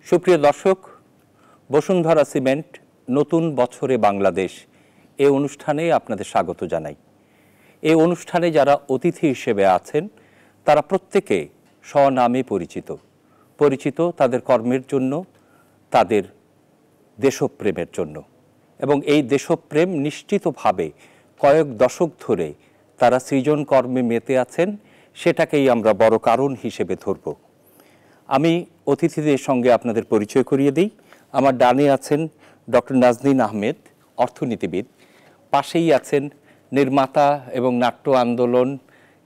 সুপ্রিয় দর্শক, বসুন্ধরা সিমেন্ট নতুন বছরে বাংলাদেশ এই অনুষ্ঠানে আপনাদের স্বাগত জানাই। এই অনুষ্ঠানে যারা অতিথি হিসেবে আছেন তারা প্রত্যেকে স্বনামে পরিচিত তাদের কর্মের জন্য, তাদের দেশপ্রেমের জন্য। এবং এই দেশপ্রেম নিশ্চিতভাবে কয়েক দশক ধরে তারা সৃজন কর্মে মেতে আছেন, সেটাকেই আমরা বড় কারণ হিসেবে ধরব। আমি অতিথিদের সঙ্গে আপনাদের পরিচয় করিয়ে দিই। আমার ডানে আছেন ডক্টর নাজনীন আহমেদ, অর্থনীতিবিদ। পাশেই আছেন নির্মাতা এবং নাট্য আন্দোলন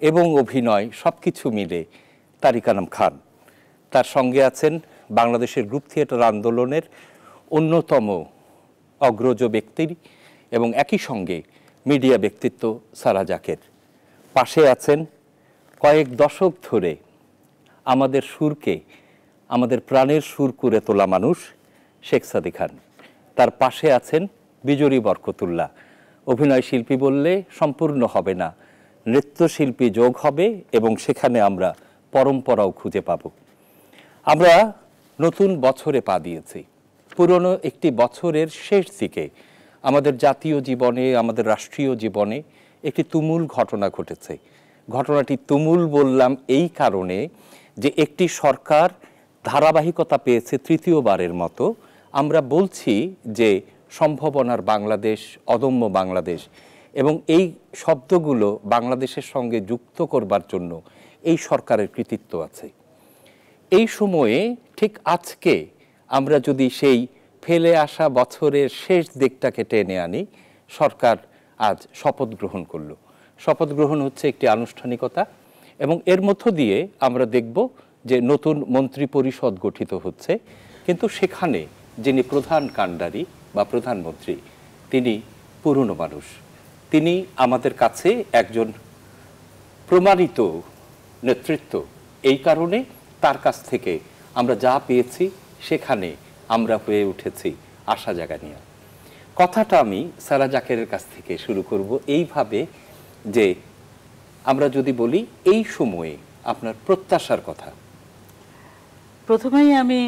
এবং অভিনয় সব কিছু মিলে তারিক আনাম খান। তার সঙ্গে আছেন বাংলাদেশের গ্রুপ থিয়েটার আন্দোলনের অন্যতম অগ্রজ ব্যক্তি এবং একই সঙ্গে মিডিয়া ব্যক্তিত্ব সারা জাকের। পাশে আছেন কয়েক দশক ধরে আমাদের সুরকে, আমাদের প্রাণের সুর করে তোলা মানুষ শেখ সাদী খান। তার পাশে আছেন বিজরী বরকতুল্লাহ। অভিনয় শিল্পী বললে সম্পূর্ণ হবে না, নৃত্যশিল্পী যোগ হবে এবং সেখানে আমরা পরম্পরাও খুঁজে পাব। আমরা নতুন বছরে পা দিয়েছি। পুরনো একটি বছরের শেষ দিকে আমাদের জাতীয় জীবনে, আমাদের রাষ্ট্রীয় জীবনে একটি তুমুল ঘটনা ঘটেছে। ঘটনাটি তুমুল বললাম এই কারণে যে একটি সরকার ধারাবাহিকতা পেয়েছে তৃতীয়বারের মতো। আমরা বলছি যে সম্ভাবনার বাংলাদেশ, অদম্য বাংলাদেশ, এবং এই শব্দগুলো বাংলাদেশের সঙ্গে যুক্ত করবার জন্য এই সরকারের কৃতিত্ব আছে। এই সময়ে ঠিক আজকে আমরা যদি সেই ফেলে আসা বছরের শেষ দিকটাকে টেনে আনি, সরকার আজ শপথ গ্রহণ করল। শপথ গ্রহণ হচ্ছে একটি আনুষ্ঠানিকতা এবং এর মধ্য দিয়ে আমরা দেখব যে নতুন মন্ত্রী পরিষদ গঠিত হচ্ছে, কিন্তু সেখানে যিনি প্রধান কাণ্ডারি বা প্রধানমন্ত্রী তিনি পুরনো মানুষ। তিনি আমাদের কাছে একজন প্রমাণিত নেতৃত্ব। এই কারণে তার কাছ থেকে আমরা যা পেয়েছি সেখানে আমরা হয়ে উঠেছি আশা জাগানিয়া। কথাটা আমি সারা জাকেরের কাছ থেকে শুরু করব এইভাবে যে আমরা যদি বলি এই সময়ে আপনার প্রত্যাশার কথা। প্রথমেই আমি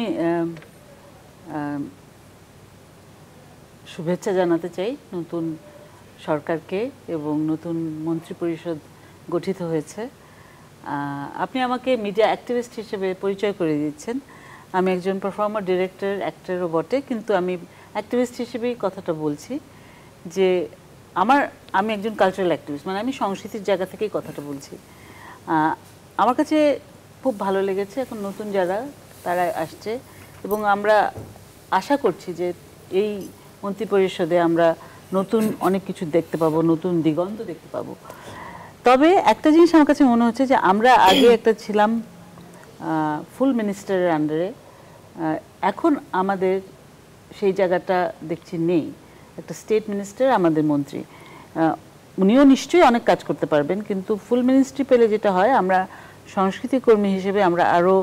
শুভেচ্ছা জানাতে চাই নতুন সরকারকে এবং নতুন মন্ত্রিপরিষদ গঠিত হয়েছে। আপনি আমাকে মিডিয়া অ্যাক্টিভিস্ট হিসেবে পরিচয় করে দিচ্ছেন। আমি একজন পারফর্মার, ডিরেক্টর, অ্যাক্টরও বটে, কিন্তু আমি অ্যাক্টিভিস্ট হিসেবেই কথাটা বলছি যে আমি একজন কালচারাল অ্যাক্টিভিস্ট, মানে আমি সংস্কৃতির জায়গা থেকেই কথাটা বলছি। আমার কাছে খুব ভালো লেগেছে এখন নতুন যারা তারা আসছে এবং আমরা আশা করছি যে এই মন্ত্রিপরিষদে আমরা নতুন অনেক কিছু দেখতে পাবো, নতুন দিগন্ত দেখতে পাবো। তবে একটা জিনিস আমার কাছে মনে হচ্ছে যে আমরা আগে একটা ছিলাম ফুল মিনিস্টারের আন্ডারে, এখন আমাদের সেই জায়গাটা দেখছি নেই। একটা স্টেট মিনিস্টার আমাদের মন্ত্রী, উনিও নিশ্চয়ই অনেক কাজ করতে পারবেন, কিন্তু ফুল মিনিস্ট্রি পেলে যেটা হয় আমরা সংস্কৃতি কর্মী হিসেবে আমরা আরও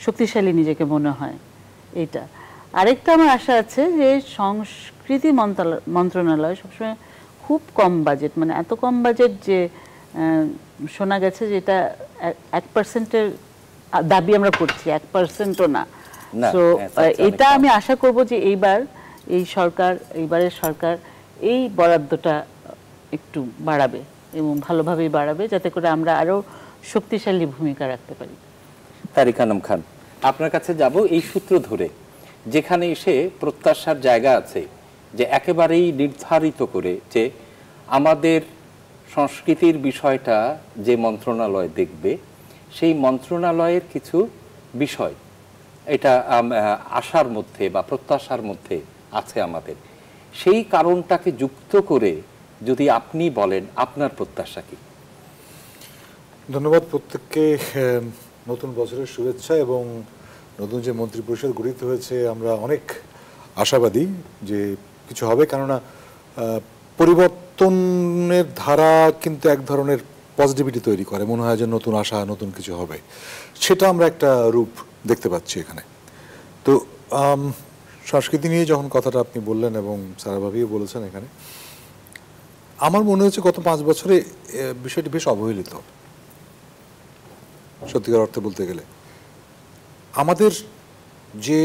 শক্তিশালী নিজেকে মনে হয়। এইটা আরেকটা আমার আশা আছে যে সংস্কৃতি মন্ত্রণালয় সবসময় খুব কম বাজেট, মানে এত কম বাজেট যে শোনা গেছে যে এটা 1%-এর দাবি আমরা করছি, 1%ও না। তো এটা আমি আশা করব যে এইবারের সরকার এই বরাদ্দটা একটু বাড়াবে এবং ভালোভাবেই বাড়াবে, যাতে করে আমরা আরও শক্তিশালী ভূমিকা রাখতে পারি। তারিক আনাম খান, আপনার কাছে যাব এই সূত্র ধরে, যেখানে এসে প্রত্যাশার জায়গা আছে যে একেবারেই নির্ধারিত করে যে আমাদের সংস্কৃতির বিষয়টা যে মন্ত্রণালয় দেখবে সেই মন্ত্রণালয়ের কিছু বিষয় এটা আশার মধ্যে বা প্রত্যাশার মধ্যে আছে আমাদের। সেই কারণটাকে যুক্ত করে যদি আপনি বলেন আপনার প্রত্যাশা কি? ধন্যবাদ প্রত্যেককে, নতুন বছরের শুভেচ্ছা। এবং নতুন যে মন্ত্রিপরিষদ গঠিত হয়েছে আমরা অনেক আশাবাদী যে কিছু হবে, কেননা পরিবর্তনের ধারা কিন্তু এক ধরনের পজিটিভিটি তৈরি করে, মনে হয় যে নতুন আশা, নতুন কিছু হবে, সেটা আমরা একটা রূপ দেখতে পাচ্ছি এখানে। তো সংস্কৃতি নিয়ে যখন কথাটা আপনি বললেন এবং সারাভাবেও বলেছেন, এখানে আমার মনে হচ্ছে গত 5 বছরে বিষয়টি বেশ অবহেলিত। সত্যিকার অর্থে বলতে গেলে আমাদের যে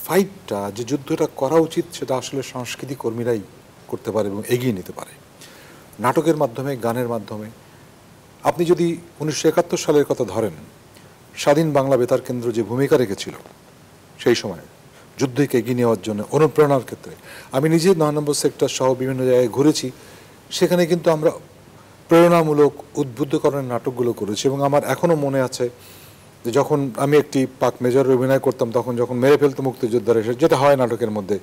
ফাইটটা, যে যুদ্ধটা করা উচিত, সেটা আসলে সংস্কৃতি কর্মীরাই করতে পারে এবং এগিয়ে নিতে পারে নাটকের মাধ্যমে, গানের মাধ্যমে। আপনি যদি 1971 সালের কথা ধরেন, স্বাধীন বাংলা বেতার কেন্দ্র যে ভূমিকা রেখেছিল সেই সময় যুদ্ধকে এগিয়ে নেওয়ার জন্য অনুপ্রেরণার ক্ষেত্রে, আমি নিজে 9 নম্বর সেক্টর সহ বিভিন্ন জায়গায় ঘুরেছি, সেখানে কিন্তু আমরা প্রেরণামূলক উদ্বুদ্ধকরণের নাটকগুলো করেছি। এবং আমার এখনও মনে আছে যে যখন আমি একটি পাক মেজর অভিনয় করতাম, তখন যখন মেরে ফেলতো মুক্তিযোদ্ধারা এসে, যেটা হয় নাটকের মধ্যে,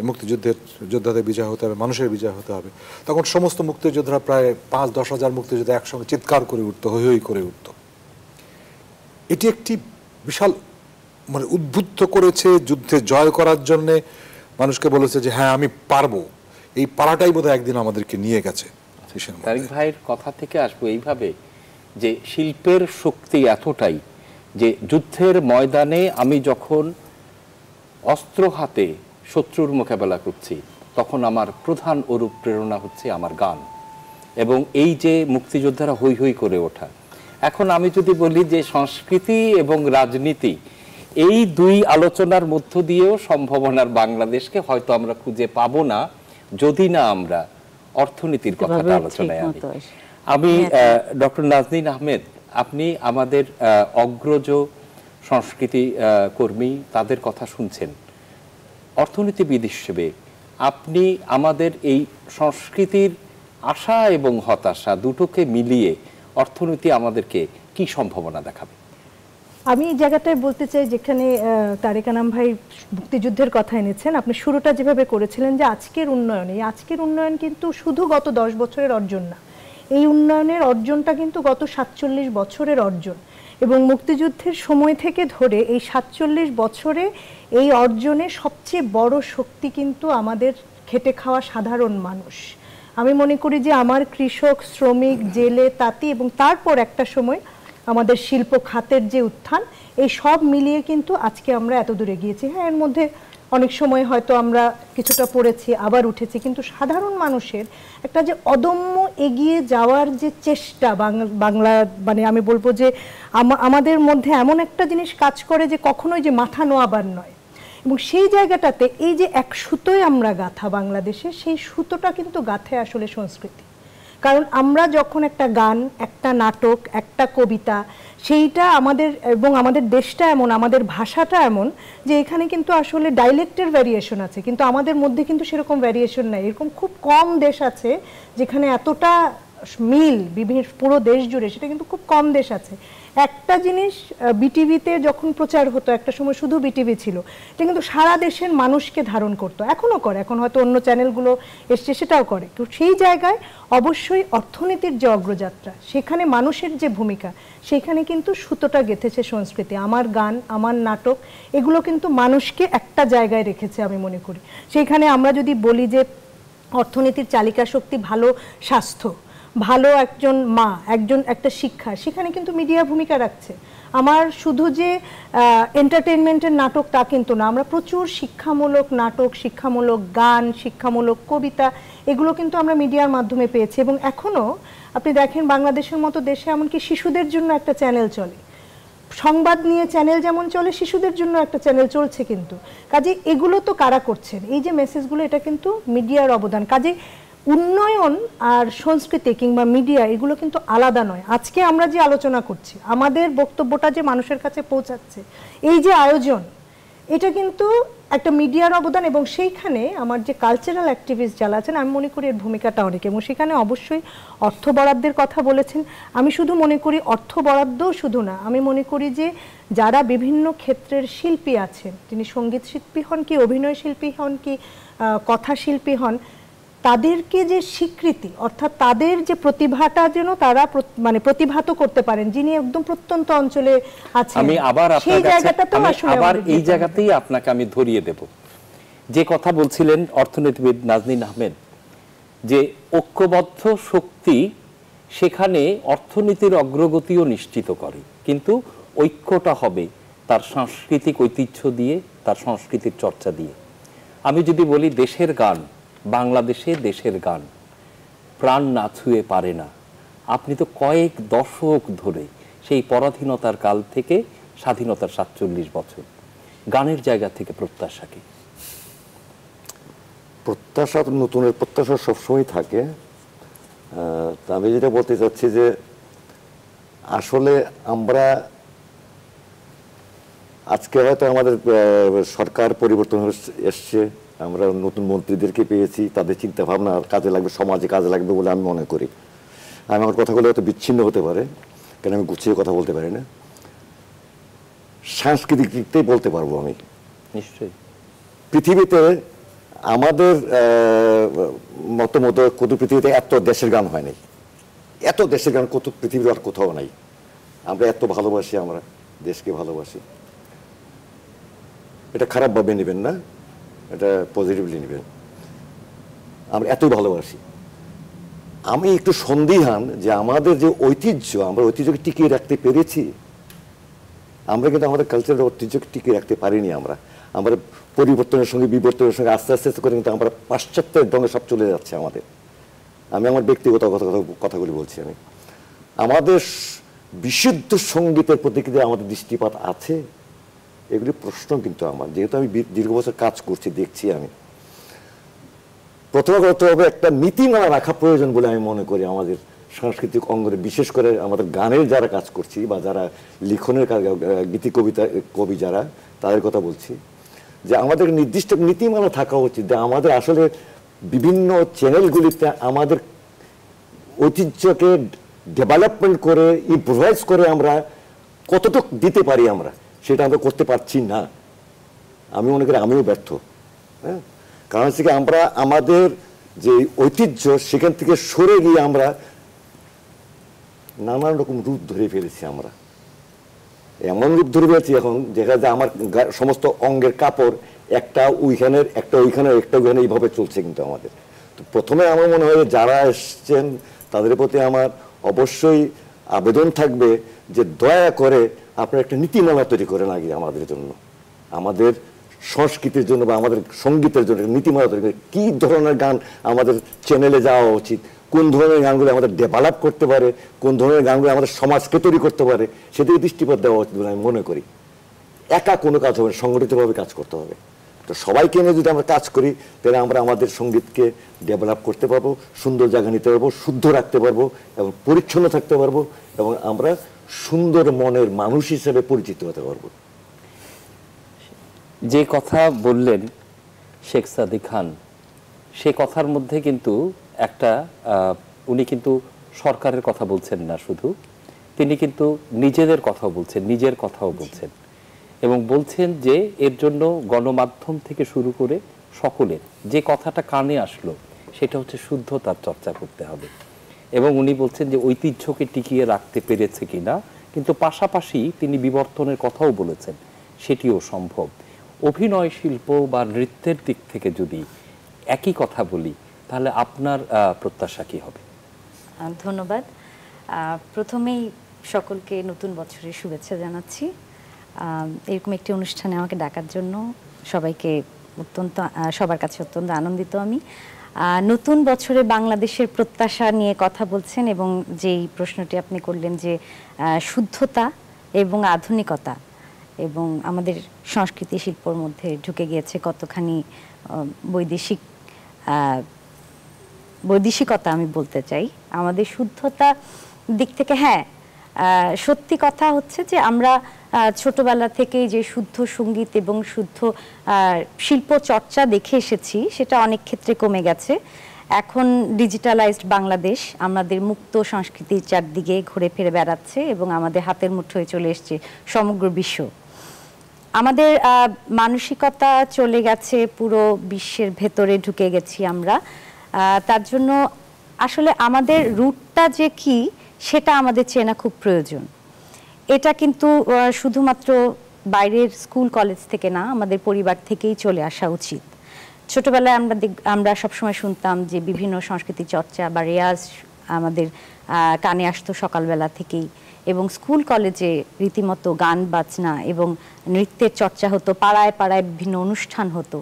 মুক্তিযুদ্ধের যোদ্ধাদের বিজয় হতে হবে, মানুষের বিজয় হতে হবে, তখন সমস্ত মুক্তিযোদ্ধারা প্রায় 5-10 হাজার মুক্তিযোদ্ধা একসঙ্গে চিৎকার করে উঠতো, হৈ হৈ করে উঠত। এটি একটি বিশাল মানে উদ্বুদ্ধ করেছে যুদ্ধে জয় করার জন্যে, মানুষকে বলেছে যে হ্যাঁ আমি পারবো। এই পারাটাই বোধহয় একদিন আমাদেরকে নিয়ে গেছে। তারিক ভাইয়ের কথা থেকে আসবো এইভাবে যে শিল্পের শক্তি এতটাই যে যুদ্ধের ময়দানে আমি যখন অস্ত্র হাতে শত্রুর মোকাবেলা করছি, তখন আমার প্রধান অনুপ্রেরণা হচ্ছে আমার গান এবং এই যে মুক্তিযোদ্ধারা হৈ হৈ করে ওঠা। এখন আমি যদি বলি যে সংস্কৃতি এবং রাজনীতি, এই দুই আলোচনার মধ্য দিয়েও সম্ভাবনার বাংলাদেশকে হয়তো আমরা খুঁজে পাবো না যদি না আমরা অর্থনীতির কথাটা আলোচনায় আনি। আমি ডক্টর নাজনীন আহমেদ, আপনি আমাদের অগ্রজ সংস্কৃতি কর্মী, তাদের কথা শুনছেন। অর্থনীতিবিদ হিসেবে আপনি আমাদের এই সংস্কৃতির আশা এবং হতাশা দুটোকে মিলিয়ে অর্থনীতি আমাদেরকে কি সম্ভাবনা দেখাবে? আমি এই জায়গাটায় বলতে চাই, যেখানে তারেক আনাম ভাই মুক্তিযুদ্ধের কথা এনেছেন, আপনি শুরুটা যেভাবে করেছিলেন যে আজকের উন্নয়ন, এই আজকের উন্নয়ন কিন্তু শুধু গত 10 বছরের অর্জন না, এই উন্নয়নের অর্জনটা কিন্তু গত 47 বছরের অর্জন। এবং মুক্তিযুদ্ধের সময় থেকে ধরে এই 47 বছরে এই অর্জনে সবচেয়ে বড় শক্তি কিন্তু আমাদের খেটে খাওয়া সাধারণ মানুষ। আমি মনে করি যে আমার কৃষক, শ্রমিক, জেলে, তাঁতি এবং তারপর একটা সময় আমাদের শিল্প খাতের যে উত্থান, এই সব মিলিয়ে কিন্তু আজকে আমরা এত দূরে গিয়েছি। হ্যাঁ, এর মধ্যে অনেক সময় হয়তো আমরা কিছুটা পড়েছি, আবার উঠেছি, কিন্তু সাধারণ মানুষের একটা যে অদম্য এগিয়ে যাওয়ার যে চেষ্টা, বাংলা মানে আমি বলবো যে আমাদের মধ্যে এমন একটা জিনিস কাজ করে যে কখনোই যে মাথা নোয়াবার নয়। এবং সেই জায়গাটাতে এই যে এক সুতোয় আমরা গাঁথা বাংলাদেশে, সেই সুতোটা কিন্তু গাঁথে আসলে সংস্কৃতি। কারণ আমরা যখন একটা গান, একটা নাটক, একটা কবিতা, সেইটা আমাদের, এবং আমাদের দেশটা এমন, আমাদের ভাষাটা এমন যে এখানে কিন্তু আসলে ডাইলেক্টের ভ্যারিয়েশন আছে, কিন্তু আমাদের মধ্যে কিন্তু সেরকম ভ্যারিয়েশন নাই। এরকম খুব কম দেশ আছে যেখানে এতটা মিল বিভিন্ন পুরো দেশ জুড়ে, সেটা কিন্তু খুব কম দেশ আছে। একটা জিনিস বিটিভিতে যখন প্রচার হতো, একটা সময় শুধু বিটিভি ছিল, এটা কিন্তু সারা দেশের মানুষকে ধারণ করতো, এখনও করে, এখন হয়তো অন্য চ্যানেলগুলো এসছে সেটাও করে। তো সেই জায়গায় অবশ্যই অর্থনীতির যে অগ্রযাত্রা, সেখানে মানুষের যে ভূমিকা, সেখানে কিন্তু সুতোটা গেঁথেছে সংস্কৃতি। আমার গান, আমার নাটক, এগুলো কিন্তু মানুষকে একটা জায়গায় রেখেছে আমি মনে করি। সেইখানে আমরা যদি বলি যে অর্থনীতির চালিকা শক্তি ভালো স্বাস্থ্য, ভালো একজন মা, একটা শিক্ষা, সেখানে কিন্তু মিডিয়া ভূমিকা রাখছে। আমার শুধু যে এন্টারটেইনমেন্টের নাটক তা কিন্তু না, আমরা প্রচুর শিক্ষামূলক নাটক, শিক্ষামূলক গান, শিক্ষামূলক কবিতা, এগুলো কিন্তু আমরা মিডিয়ার মাধ্যমে পেয়েছি। এবং এখনও আপনি দেখেন বাংলাদেশের মতো দেশে এমনকি শিশুদের জন্য একটা চ্যানেল চলে, সংবাদ নিয়ে চ্যানেল যেমন চলে, শিশুদের জন্য একটা চ্যানেল চলছে। কিন্তু কাজে এগুলো তো কারা করছেন, এই যে মেসেজগুলো, এটা কিন্তু মিডিয়ার অবদান। কাজে উন্নয়ন আর সংস্কৃতি কিংবা মিডিয়া, এগুলো কিন্তু আলাদা নয়। আজকে আমরা যে আলোচনা করছি, আমাদের বক্তব্যটা যে মানুষের কাছে পৌঁছাচ্ছে, এই যে আয়োজন, এটা কিন্তু একটা মিডিয়ার অবদান। এবং সেইখানে আমার যে কালচারাল অ্যাক্টিভিস্ট যারা আছেন, আমি মনে করি এর ভূমিকাটা অনেক। এবং সেখানে অবশ্যই অর্থ বরাদ্দের কথা বলেছেন। আমি শুধু মনে করি অর্থ বরাদ্দও শুধু না, আমি মনে করি যে যারা বিভিন্ন ক্ষেত্রের শিল্পী আছেন, তিনি সঙ্গীত শিল্পী হন কি, অভিনয় শিল্পী হন কি, কথা শিল্পী হন, তাদেরকে যে স্বীকৃতি, অর্থাৎ তাদের যে প্রতিভাটা যেন তারা মানে প্রতিভাত করতে পারেন, যিনি একদম প্রত্যন্ত অঞ্চলে আছেন। আমি আবার এই জায়গাতেই আপনাকে আমি ধরিয়ে দেব যে কথা বলছিলেন অর্থনীতিবিদ নাজনীন আহমেদ, যে ঐক্যবদ্ধ শক্তি সেখানে অর্থনীতির অগ্রগতিও নিশ্চিত করে, কিন্তু ঐক্যটা হবে তার সাংস্কৃতিক ঐতিহ্য দিয়ে, তার সংস্কৃতির চর্চা দিয়ে। আমি যদি বলি দেশের গান, বাংলাদেশে দেশের গান প্রাণ না ছুঁয়ে পারে না। আপনি তো কয়েক দশক ধরে সেই পরাধীনতার কাল থেকে স্বাধীনতার 47 বছর, গানের জায়গা থেকে প্রত্যাশা কি? প্রত্যাশা তো নতুনের প্রত্যাশা সবসময় থাকে। তা আমি যেটা বলতে চাচ্ছি যে আসলে আমরা আজকে হয়তো আমাদের সরকার পরিবর্তন এসছে, আমরা নতুন মন্ত্রীদেরকে পেয়েছি, তাদের চিন্তা ভাবনা কাজে লাগবে, সমাজে কাজে লাগবে বলে আমি মনে করি। আমি আমার কথাগুলো হয়তো বিচ্ছিন্ন হতে পারে, কেন আমি গুছিয়ে কথা বলতে পারি না। সাংস্কৃতিক দিকটাই বলতে পারবো আমি। নিশ্চয়ই পৃথিবীতে আমাদের মতো কত পৃথিবীতে এত দেশের গান হয় নাই, এত দেশের গান কত পৃথিবীর আর কোথাও নাই। আমরা এত ভালোবাসি, আমরা দেশকে ভালোবাসি। এটা খারাপভাবে নেবেন না, এটা পজিটিভলি নেবেন। আমরা এতই ভালোবাসি। আমি একটু সন্দিহান যে আমাদের যে ঐতিহ্য, আমরা ঐতিহ্যকে টিকিয়ে রাখতে পেরেছি। আমরা কিন্তু আমাদের কালচারের ঐতিহ্যকে টিকিয়ে রাখতে পারিনি। আমরা পরিবর্তনের সঙ্গে বিবর্তনের সঙ্গে আস্তে আস্তে করে কিন্তু আমরা পাশ্চাত্যের রঙে সব চলে যাচ্ছে আমাদের। আমি আমার ব্যক্তিগত কথাগুলি বলছি। আমি আমাদের বিশুদ্ধ সঙ্গীতের প্রতি কিন্তু আমাদের দৃষ্টিপাত আছে, এগুলি প্রশ্ন কিন্তু আমার, যেহেতু আমি দীর্ঘ বছর কাজ করছি, দেখছি। আমি প্রথমে করতে হবে একটা নীতিমালা রাখা প্রয়োজন বলে আমি মনে করি আমাদের সাংস্কৃতিক অঙ্গনে, বিশেষ করে আমাদের গানের যারা কাজ করছি বা যারা লিখনের গীতি কবি যারা, তাদের কথা বলছি, যে আমাদের নির্দিষ্ট নীতিমালা থাকা উচিত। যে আমাদের আসলে বিভিন্ন চ্যানেলগুলিতে আমাদের ঐতিহ্যকে ডেভেলপমেন্ট করে, ইম্প্রোভাইজ করে আমরা কতটুকু দিতে পারি, আমরা সেটা আমরা করতে পারছি না। আমি মনে করি আমিও ব্যর্থ। হ্যাঁ, কারণ হচ্ছে কি, আমরা আমাদের যে ঐতিহ্য সেখান থেকে সরে গিয়ে আমরা নানান রকম রূপ ধরে ফেলেছি। আমরা এমন রূপ ধরে ফেলেছি এখন, যেখানে আমার সমস্ত অঙ্গের কাপড় একটা ওইখানের, একটা ওইখানের, একটা ওইখানে, এইভাবে চলছে কিন্তু আমাদের। তো প্রথমে আমার মনে হয় যারা এসছেন তাদের প্রতি আমার অবশ্যই আবেদন থাকবে যে দয়া করে আপনারা একটা নীতিমালা তৈরি করেন আগে আমাদের জন্য, আমাদের সংস্কৃতির জন্য বা আমাদের সঙ্গীতের জন্য নীতিমালা তৈরি করে। কী ধরনের গান আমাদের চ্যানেলে যাওয়া উচিত, কোন ধরনের গানগুলো আমাদের ডেভেলপ করতে পারে, কোন ধরনের গানগুলো আমাদের সমাজকে তৈরি করতে পারে, সেদিকে দৃষ্টিপাত দেওয়া উচিত বলে আমি মনে করি। একা কোনো কাজ হবে না, সংগঠিতভাবে কাজ করতে হবে। তো সবাইকে নিয়ে যদি আমরা কাজ করি, তাহলে আমরা আমাদের সঙ্গীতকে ডেভেলপ করতে পারবো, সুন্দর জায়গা নিতে পারবো, শুদ্ধ রাখতে পারবো এবং পরিচ্ছন্ন থাকতে পারবো, এবং আমরা সুন্দর মনের মানুষ হিসেবে পরিচিত হতে পারবো। যে কথা বললেন শেখ সাদী খান, সে কথার মধ্যে কিন্তু একটা উনি কিন্তু সরকারের কথা বলছেন না শুধু, তিনি কিন্তু নিজেদের কথাও বলছেন, নিজের কথাও বলছেন, এবং বলছেন যে এর জন্য গণমাধ্যম থেকে শুরু করে সকলের যে কথাটা কানে আসলো সেটা হচ্ছে শুদ্ধতার চর্চা করতে হবে। এবং উনি বলছেন যে ঐতিহ্যকে টিকিয়ে রাখতে পেরেছে কিনা, কিন্তু পাশাপাশি তিনি বিবর্তনের কথাও বলেছেন, সেটিও সম্ভব। অভিনয় শিল্প বা নৃত্যের দিক থেকে যদি একই কথা বলি, তাহলে আপনার প্রত্যাশা কি হবে? ধন্যবাদ। প্রথমেই সকলকে নতুন বছরের শুভেচ্ছা জানাচ্ছি। এরকম একটি অনুষ্ঠানে আমাকে ডাকার জন্য সবাইকে সবার কাছে অত্যন্ত আনন্দিত আমি। নতুন বছরে বাংলাদেশের প্রত্যাশা নিয়ে কথা বলছেন, এবং যেই প্রশ্নটি আপনি করলেন যে শুদ্ধতা এবং আধুনিকতা এবং আমাদের সংস্কৃতি শিল্পর মধ্যে ঢুকে গিয়েছে কতখানি বৈদেশিকতা, আমি বলতে চাই আমাদের শুদ্ধতা দিক থেকে। হ্যাঁ, সত্যি কথা হচ্ছে যে আমরা ছোটবেলা থেকেই যে শুদ্ধ সঙ্গীত এবং শুদ্ধ শিল্প চর্চা দেখে এসেছি, সেটা অনেক ক্ষেত্রে কমে গেছে। এখন ডিজিটালাইজড বাংলাদেশ আমাদের মুক্ত সংস্কৃতির চারদিকে ঘুরে ফিরে বেড়াচ্ছে এবং আমাদের হাতের মুঠোয় চলে এসছে সমগ্র বিশ্ব। আমাদের মানসিকতা চলে গেছে পুরো বিশ্বের ভেতরে, ঢুকে গেছি আমরা। তার জন্য আসলে আমাদের রুটটা যে কি সেটা আমাদের চেনা খুব প্রয়োজন। এটা কিন্তু শুধুমাত্র বাইরের স্কুল কলেজ থেকে না, আমাদের পরিবার থেকেই চলে আসা উচিত। ছোটবেলায় আমরা সবসময় শুনতাম যে বিভিন্ন সংস্কৃতি চর্চা বা রেয়াজ আমাদের কানে আসতো সকালবেলা থেকেই, এবং স্কুল কলেজে রীতিমতো গান বাজনা এবং নৃত্যের চর্চা হতো, পাড়ায় পাড়ায় বিভিন্ন অনুষ্ঠান হতো।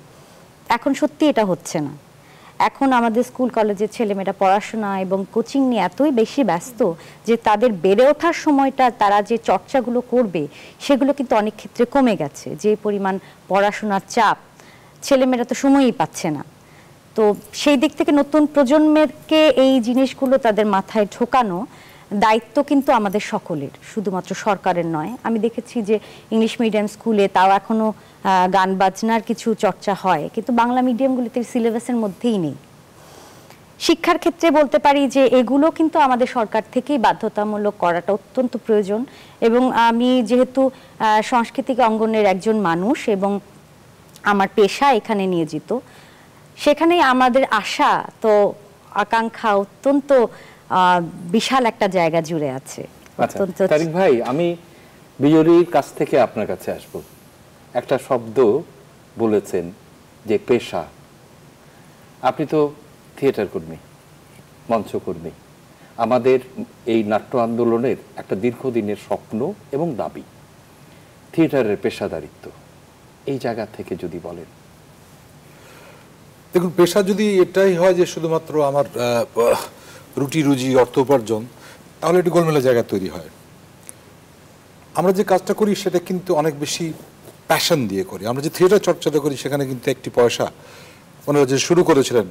এখন সত্যি এটা হচ্ছে না। এখন আমাদের স্কুল কলেজের ছেলেমেয়েরা পড়াশোনা এবং কোচিং নিয়ে এতই বেশি ব্যস্ত যে তাদের বেড়ে ওঠার সময়টা তারা যে চর্চাগুলো করবে সেগুলো কিন্তু অনেক ক্ষেত্রে কমে গেছে। যে পরিমাণ পড়াশোনার চাপ, ছেলেমেয়েরা তো সময়ই পাচ্ছে না। তো সেই দিক থেকে নতুন প্রজন্মেরকে এই জিনিসগুলো তাদের মাথায় ঢোকানো দায়িত্ব কিন্তু আমাদের সকলের, শুধুমাত্র সরকারের নয়। আমি দেখেছি যে ইংলিশ মিডিয়াম স্কুলে তাও এখনো গান বাজনার কিছু চর্চা হয়, কিন্তু বাংলা মিডিয়ামগুলিতে সিলেবাসের মধ্যেই নেই। শিক্ষার ক্ষেত্রে বলতে পারি যে এগুলো কিন্তু আমাদের সরকার থেকেই বাধ্যতামূলক করাটা অত্যন্ত প্রয়োজন। এবং আমি যেহেতু সাংস্কৃতিক অঙ্গনের একজন মানুষ এবং আমার পেশা এখানে নিয়োজিত, সেখানেই আমাদের আশা তো আকাঙ্ক্ষা অত্যন্ত বিশাল একটা জায়গা জুড়ে আছে। তারিক ভাই, আমি বিজয়ীর কাছ থেকে আপনার কাছে আসব। একটা শব্দ বলেছেন যে পেশা। আপনি তো থিয়েটার কর্মী, মঞ্চকর্মী। আমাদের এই নাট্য আন্দোলনের একটা দীর্ঘদিনের স্বপ্ন এবং দাবি থিয়েটারের পেশাদারিত্ব। এই জায়গা থেকে যদি বলেন। দেখুন, পেশা যদি এটাই হয় যে শুধুমাত্র আমার রুটি রুজি অর্থ উপার্জন, তাহলে একটু গোলমেলা জায়গা তৈরি হয়। আমরা যে কাজটা করি সেটা কিন্তু অনেক বেশি প্যাশন দিয়ে করি। আমরা যে থিয়েটার চর্চাটা করি সেখানে কিন্তু একটি পয়সা, ওনারা যে শুরু করেছিলেন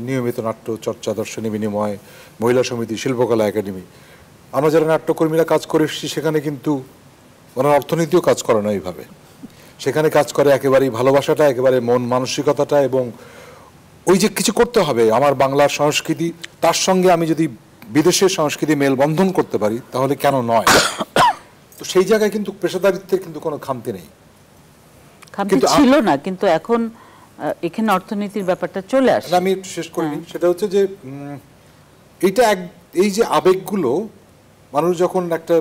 নিয়মিত নাট্য চর্চা, দর্শনী বিনিময়, মহিলা সমিতি, শিল্পকলা একাডেমি, আমরা যারা নাট্যকর্মীরা কাজ করে এসেছি সেখানে কিন্তু ওনার অর্থনীতিও কাজ করে না এইভাবে। সেখানে কাজ করে একেবারেই ভালোবাসাটা, একেবারে মন মানসিকতাটা, এবং ওই যে কিছু করতে হবে আমার বাংলার সংস্কৃতি, তার সঙ্গে আমি যদি বিদেশের সংস্কৃতি মেলবন্ধন করতে পারি তাহলে কেন নয়। তো সেই জায়গায় কিন্তু পেশাদারিত্বের কিন্তু কোনো খামতি নেই, খামতি ছিল না, কিন্তু এখন এখানে অর্থনীতির ব্যাপারটা চলে আসে। আমি শেষ করিনি, সেটা হচ্ছে যে এইটা এই যে আবেগগুলো, মানুষ যখন একটা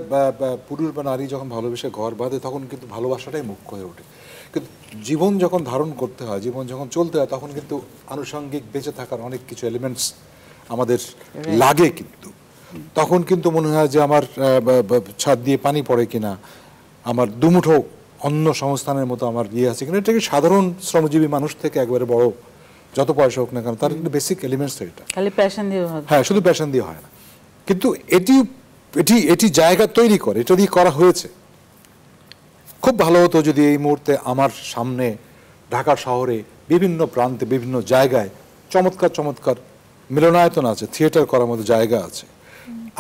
পুরুষ বা নারী যখন ভালোবেসে ঘর বাঁধে তখন কিন্তু ভালোবাসাটাই মুখ্য হয়ে ওঠে। কিন্তু জীবন যখন ধারণ করতে হয়, জীবন যখন চলতে হয়, তখন কিন্তু আনুষঙ্গিক বেঁচে থাকার অনেক কিছু এলিমেন্টস আমাদের লাগে। কিন্তু তখন কিন্তু মনে হয় যে আমার ছাদ দিয়ে পানি পড়ে কিনা, আমার দুমুঠো অন্য সংস্থানের মতো আমার আছে কিনা। এটা কি সাধারণ শ্রমজীবী মানুষ থেকে একবারে বড় যত পয়সা হোক না কেন, তার কিন্তু বেসিক এলিমেন্টস এটা। খালি প্যাশন দিয়ে হয়? হ্যাঁ, শুধু প্যাশন দিয়ে হয় না। কিন্তু এটি জায়গা তৈরি করে, এটা দিয়ে করা হয়েছে। খুব ভালো হতো যদি এই মুহূর্তে আমার সামনে ঢাকা শহরে বিভিন্ন প্রান্তে বিভিন্ন জায়গায় চমৎকার চমৎকার মিলনায়তন আছে, থিয়েটার করার মতো জায়গা আছে।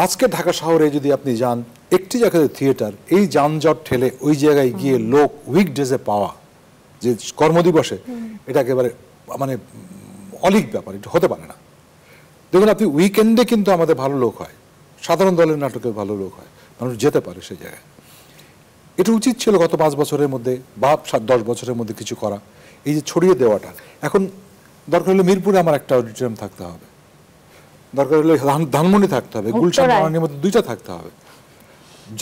আজকে ঢাকা শহরে যদি আপনি যান, একটি জায়গাতে থিয়েটার, এই যানজট ঠেলে ওই জায়গায় গিয়ে লোক উইকডেজে পাওয়া, যে কর্মদিবসে, এটা একেবারে মানে অলিক ব্যাপার, এটা হতে পারে না। দেখুন, আপনি উইকেন্ডে কিন্তু আমাদের ভালো লোক হয়, সাধারণ দলের নাটকের ভালো লোক হয়, মানুষ যেতে পারে সেই জায়গায়। এটা উচিত ছিল গত 5 বছরের মধ্যে বা 10 বছরের মধ্যে কিছু করা, এই যে ছড়িয়ে দেওয়াটা। এখন দরকার হলে মিরপুরে আমার একটা অডিটোরিয়াম থাকতে হবে, দরকার হলে ধানমন্ডি থাকতে হবে, গুলশান বানানোর মধ্যে 2টা থাকতে হবে,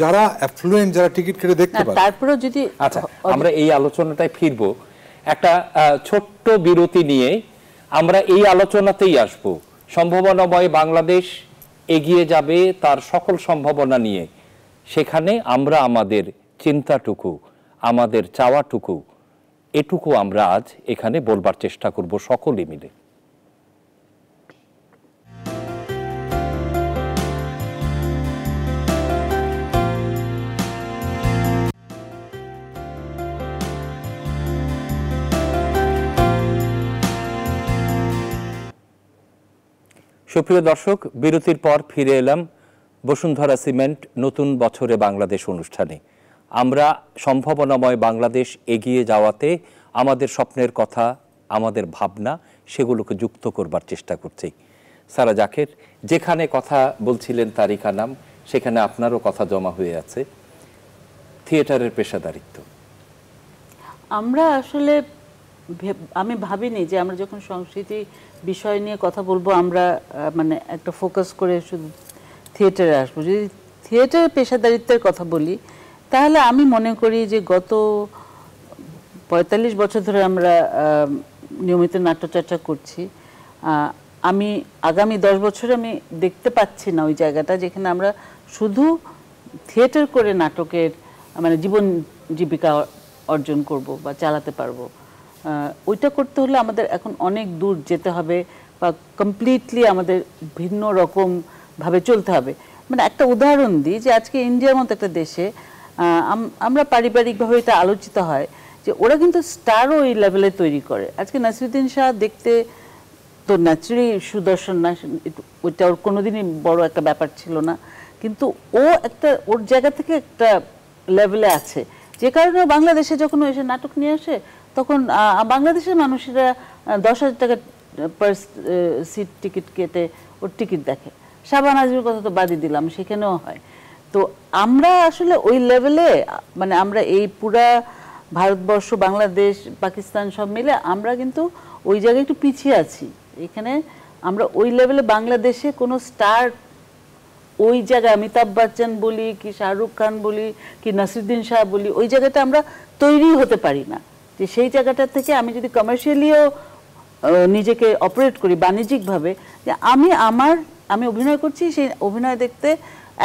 যারা অ্যাফ্লুয়েন্ট, যারা টিকিট কেটে দেখতে পারে। তারপরে যদি আচ্ছা, আমরা এই আলোচনাটায় ফিরবো, একটা ছোট্ট বিরতি নিয়ে আমরা এই আলোচনাতেই আসব। সম্ভাবনাময় বাংলাদেশ এগিয়ে যাবে তার সকল সম্ভাবনা নিয়ে। সেখানে আমরা আমাদের চিন্তাটুকু, আমাদের চাওয়াটুকু, এটুকু আমরা আজ এখানে বলবার চেষ্টা করব সকলে মিলে। সুপ্রিয় দর্শক, বিরতির পর ফিরে এলাম বসুন্ধরা সিমেন্ট নতুন বছরে বাংলাদেশ অনুষ্ঠানে। আমরা সম্ভাবনাময় বাংলাদেশ এগিয়ে যাওয়াতে আমাদের স্বপ্নের কথা, আমাদের ভাবনা, সেগুলোকে যুক্ত করবার চেষ্টা করছি। সারা জাকের, যেখানে কথা বলছিলেন তারিকা নাম, সেখানে আপনারও কথা জমা হয়ে আছে, থিয়েটারের পেশাদারিত্ব। আমরা আসলে আমি ভাবিনি যে আমরা যখন সংস্কৃতি বিষয় নিয়ে কথা বলবো আমরা মানে একটা ফোকাস করে শুধু থিয়েটারে আসবো। যদি থিয়েটারের পেশাদারিত্বের কথা বলি তাহলে আমি মনে করি যে গত 45 বছর ধরে আমরা নিয়মিত নাট্যচর্চা করছি। আমি আগামী 10 বছরে আমি দেখতে পাচ্ছি না ওই জায়গাটা যেখানে আমরা শুধু থিয়েটার করে নাটকের মানে জীবন জীবিকা অর্জন করব বা চালাতে পারবো। ওইটা করতে হলে আমাদের এখন অনেক দূর যেতে হবে বা কমপ্লিটলি আমাদের ভিন্ন রকম ভাবে চলতে হবে। মানে একটা উদাহরণ দিই যে আজকে ইন্ডিয়ার মতো একটা দেশে আমরা পারিবারিকভাবে এটা আলোচিত হয় যে ওরা কিন্তু স্টারও ওই লেভেলে তৈরি করে। আজকে নাসিরুদ্দিন শাহ দেখতে তো ন্যাচারালি সুদর্শন না, ওইটা ওর কোনোদিনই বড় একটা ব্যাপার ছিল না, কিন্তু ও একটা ওর জায়গা থেকে একটা লেভেলে আছে, যে কারণে বাংলাদেশে যখন এসে নাটক নিয়ে আসে তখন বাংলাদেশের মানুষেরা 10,000 টাকা পার সিট টিকিট কেটে ওর টিকিট দেখে। শাবান আজমির কথা তো বাদই দিলাম, সেখানেও হয়। তো আমরা আসলে ওই লেভেলে, মানে আমরা এই পুরা ভারতবর্ষ, বাংলাদেশ, পাকিস্তান সব মিলে আমরা কিন্তু ওই জায়গায় একটু পিছিয়ে আছি। এখানে আমরা ওই লেভেলে বাংলাদেশে কোনো স্টার ওই জায়গায় অমিতাভ বচ্চন বলি কি শাহরুখ খান বলি কি নাসিরুদ্দিন শাহ বলি, ওই জায়গাটা আমরা তৈরি হতে পারি না। যে সেই জায়গাটা থেকে আমি যদি কমার্শিয়ালিও নিজেকে অপারেট করি বাণিজ্যিকভাবে, যে আমি অভিনয় করছি, সেই অভিনয় দেখতে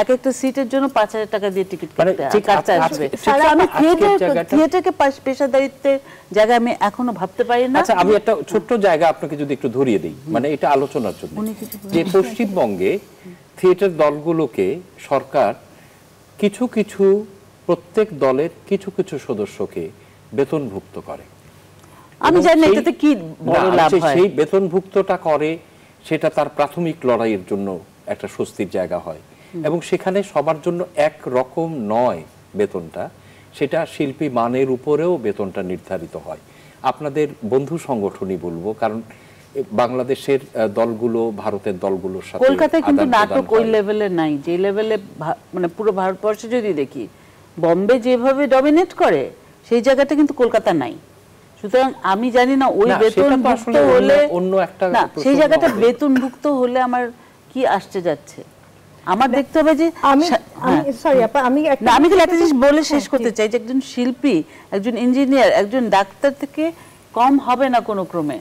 এক একটা সিটের জন্য 5,000 টাকা দিয়ে টিকিট কাটতে আসবে। আমি থিয়েটারকে পেশাদারিত্বের জায়গায় আমি এখনো ভাবতে পারি না। আচ্ছা, আমি একটা ছোট্ট জায়গা আপনাকে যদি একটু ধরিয়ে দিই, মানে এটা আলোচনার জন্য, যে পশ্চিমবঙ্গে থিয়েটার দলগুলোকে সরকার কিছু কিছু প্রত্যেক দলের কিছু কিছু সদস্যকে বেতনভুক্ত করে। আমি জানি না এটাতে কি বড় লাভ হয়। সেই বেতনভুক্তটা করে, সেটা তার প্রাথমিক লড়াইয়ের জন্য একটা স্বস্তির জায়গা হয়, এবং সেখানে সবার জন্য এক রকম নয় বেতনটা, সেটা শিল্পী মানের উপরেও বেতনটা নির্ধারিত হয়। আপনাদের বন্ধু সংগঠনই বলবো, কারণ বাংলাদেশের দলগুলো ভারতের দলগুলোর সাথে কলকাতায় কিন্তু নাটক ওই লেভেলে নাই, যে লেভেলে মানে পুরো ভারতবর্ষে যদি দেখি বম্বে যেভাবে ডমিনেট করে সেই জায়গাটা কিন্তু কলকাতা নাই। সুতরাং আমি জানি না ওই বেতনভুক্ত হলে অন্য একটা না, সেই জায়গাটা বেতনভুক্ত হলে আমার কি আসছে যাচ্ছে, আমার দেখতে হবে যে আমি একটা জিনিস বলে শেষ করতে চাই যে একজন শিল্পী, একজন ইঞ্জিনিয়ার, একজন ডাক্তার থেকে কম হবে না কোনো ক্রমে,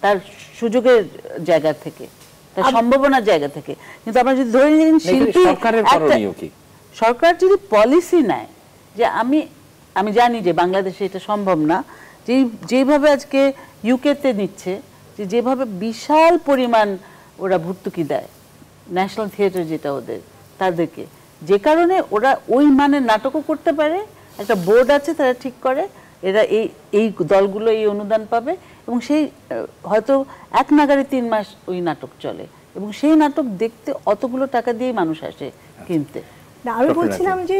তার সুযোগের জায়গা থেকে, তার সম্ভাবনার জায়গা থেকে। কিন্তু আমরা যদি ধরে নিই শিল্পী, সরকার যদি পলিসি নেয়, যে আমি জানি যে বাংলাদেশে এটা সম্ভব না, যেভাবে আজকে ইউকেতে নিচ্ছে, যেভাবে বিশাল পরিমাণ ওরা ভর্তুকি দেয় ন্যাশনাল থিয়েটার যেটা ওদের, তাদেরকে, যে কারণে ওরা ওই মানের নাটকও করতে পারে। একটা বোর্ড আছে, তারা ঠিক করে এরা এই দলগুলো এই অনুদান পাবে, এবং সেই হয়তো এক নাগারে 3 মাস ওই নাটক চলে, এবং সেই নাটক দেখতে অতগুলো টাকা দিয়ে মানুষ আসে কিনতে। না, আমি বলছিলাম যে